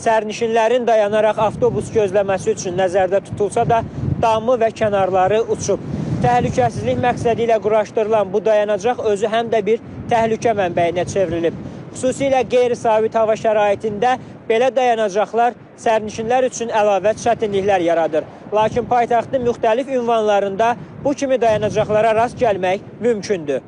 sərnişinlərin dayanaraq avtobus gözləməsi üçün nəzərdə tutulsa da, damı və kənarları uçub. Təhlükəsizlik məqsədi ilə quraşdırılan bu dayanacaq özü həm də bir təhlükə mənbəyinə çevrilib. Xüsusilə qeyri-sabit hava şəraitində belə dayanacaqlar sərnişinlər üçün əlavə çətinliklər yaradır. Lakin paytaxtın müxtəlif ünvanlarında bu kimi dayanacaqlara rast gəlmək mümkündür.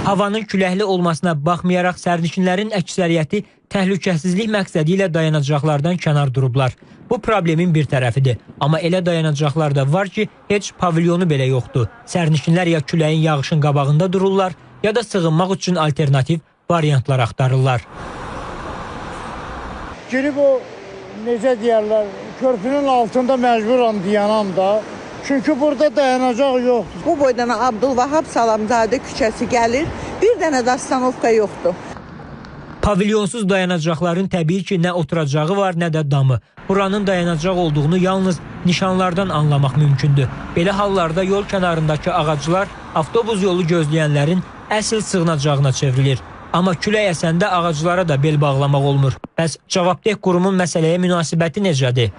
Havanın küləkli olmasına baxmayaraq sərnişinlərin əksəriyyəti təhlükəsizlik məqsədi ilə dayanacaqlardan kənar durublar. Bu problemin bir tərəfidir. Amma elə dayanacaqlar da var ki, heç pavilyonu belə yoxdur. Sərnişinlər ya küləyin yağışın qabağında dururlar, ya da sığınmaq üçün alternativ variantlar axtarırlar. Girib o, necə deyərlər, körpünün altında məcburam dayanam da. Çünki burada dayanacaq yoxdur. Bu boydan Abdülvahab Salamzadə küçəsi gəlir, bir dənə də stanovka yoxdur. Pavilyonsuz dayanacaqların təbii ki, nə oturacağı var, nə də damı. Buranın dayanacaq olduğunu yalnız nişanlardan anlamaq mümkündür. Belə hallarda yol kənarındakı ağaclar avtobus yolu gözləyənlərin əsl sığınacağına çevrilir. Amma külək əsəndə ağaclara da bel bağlamaq olmur. Bəs cavabdeh qurumun məsələyə münasibəti necədir?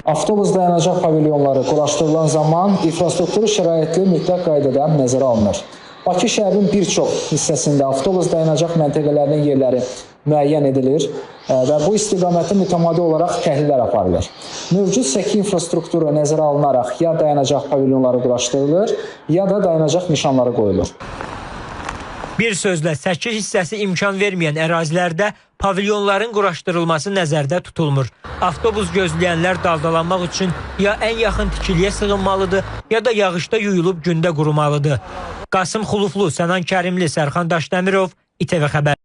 Avtobus dayanacaq pavilyonları quraşdırılan zaman infrastrukturu şəraitli mütləq qaydada nəzərə alınır. Bakı şəhərinin bir çox hissəsində avtobus dayanacaq məntəqələrinin yerləri müəyyən edilir və bu istiqamətdə mütəmadi olaraq təhlillər aparılır. Mövcud səki infrastrukturu nəzərə alınaraq ya dayanacaq pavilyonları quraşdırılır, ya da dayanacaq nişanları qoyulur. Bir sözlə, səki hissəsi imkan verməyən ərazilərdə pavilyonların quraşdırılması nəzərdə tutulmur. Avtobus gözləyənlər daldalanmaq üçün ya ən yaxın tikiliyə sığınmalıdır, ya da yağışda yuyulub gündə qurumalıdır. Qasım Xuluflu, Sənan Kərimli, Sərxan Daşdəmirov, İTV Xəbər.